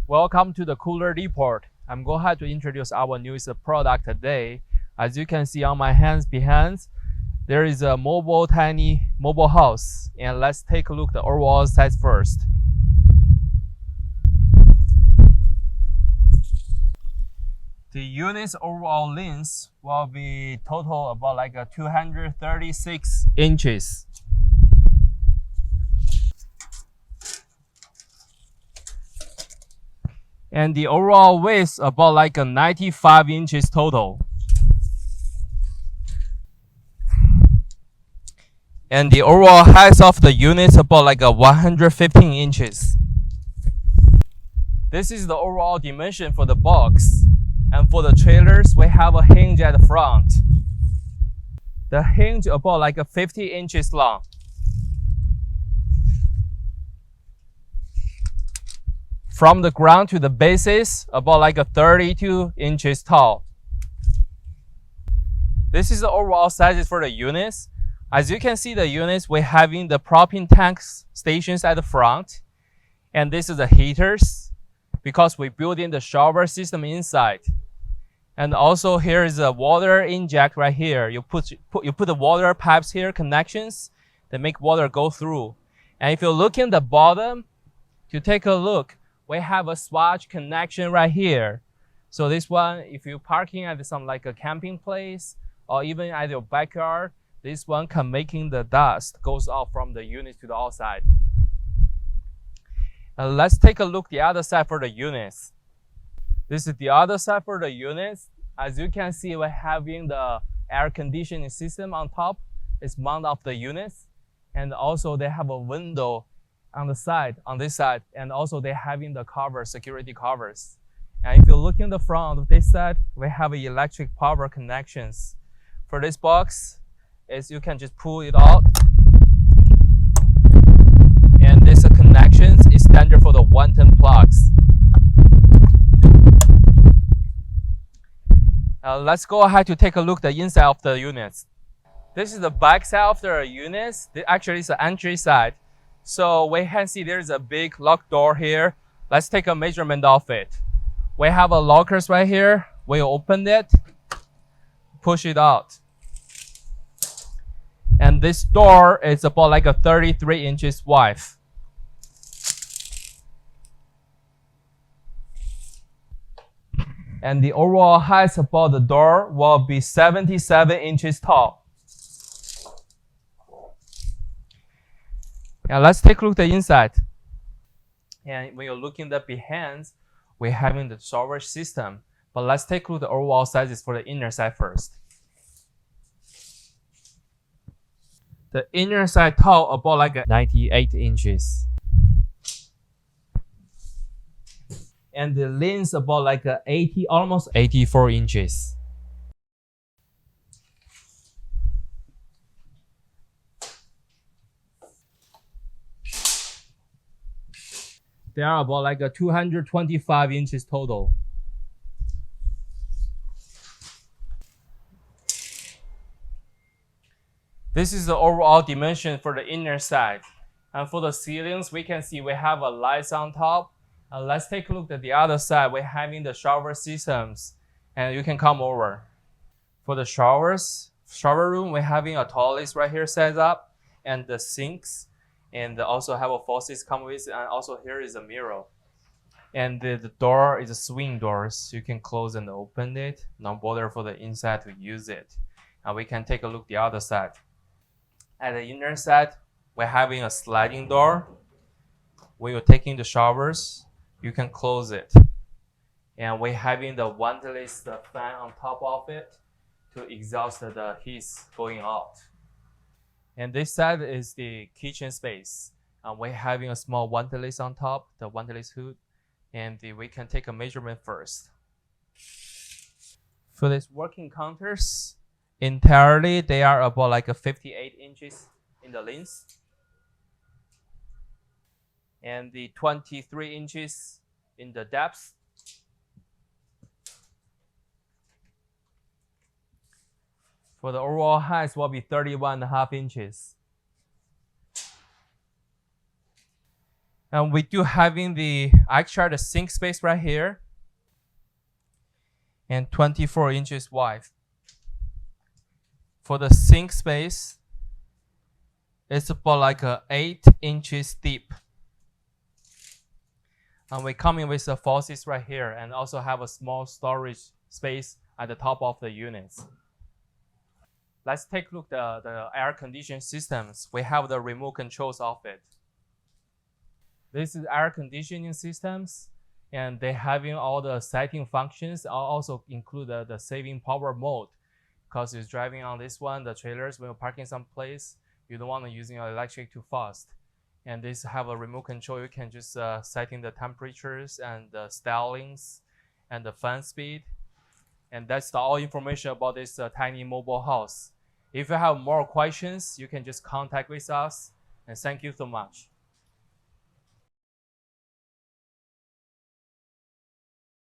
Welcome to the Cooler Report. I'm going to introduce our newest product today. As you can see on my hands behind, there is a tiny mobile house. And let's take a look at the overall size first. The unit's overall length will be total about 236 inches. And the overall width about 95 inches total. And the overall height of the unit is about 115 inches. This is the overall dimension for the box. And for the trailers, we have a hinge at the front. The hinge about 50 inches long. From the ground to the bases, about 32 inches tall. This is the overall sizes for the units. As you can see, the units, we're having the propane tank stations at the front. And this is the heaters, because we built in the shower system inside. And also here is a water inject right here. You put the water pipes here, connections, that make water go through. And if you look in the bottom, to take a look, we have a swatch connection right here. So this one, if you're parking at some a camping place or even at your backyard, this one can making the dust goes off from the unit to the outside. Let's take a look the other side for the units. This is the other side for the units. As you can see, we're having the air conditioning system on top. It's mounted of the units. And also they have a window on the side, on this side. And also they're having the covers, security covers. And if you look in the front of this side, we have electric power connections. For this box, you can just pull it out. And this connections is standard for the 110 plugs. Let's go ahead to take a look at the inside of the units. This is the back side of the units. Actually, it's the entry side. So we can see there's a big lock door here. Let's take a measurement of it. We have a lockers right here. We open it, push it out. And this door is about 33 inches wide. And the overall height about the door will be 77 inches tall. Now let's take a look at the inside. And when you're looking at behind, we're having the storage system. But let's take a look at the overall sizes for the inner side first. The inner side tall about 98 inches. And the length about 80, almost 84 inches. They are about 225 inches total. This is the overall dimension for the inner side. And for the ceilings, we can see we have a lights on top. Let's take a look at the other side. We're having the shower systems. And you can come over. For the shower room, we're having a toilet right here set up. And the sinks. And also have a faucet come with. And also here is a mirror. And the door is a swing door. So you can close and open it. No bother for the inside to use it. And we can take a look at the other side. At the inner side, we're having a sliding door. When you're taking the showers, you can close it. And we're having the ventilation fan on top of it to exhaust the heat going out. And this side is the kitchen space. We're having a small ventilation on top, the ventilation hood. And we can take a measurement first. For these working counters, entirely, they are about 58 inches in the length. And the 23 inches in the depth. For the overall height will be 31.5 inches. And we do having the extra the sink space right here, and 24 inches wide. For the sink space, it's about like 8 inches deep. And we come in with the faucets right here, and also have a small storage space at the top of the units. Let's take a look at the air conditioning systems. We have the remote controls of it. This is air conditioning systems, and they having all the setting functions. I'll also include the saving power mode, because you're driving on this one, the trailers, when you're parking someplace, you don't want to using your electric too fast. And this have a remote control. You can just setting the temperatures and the stylings and the fan speed. And that's all information about this tiny mobile house. If you have more questions, you can just contact with us. And thank you so much.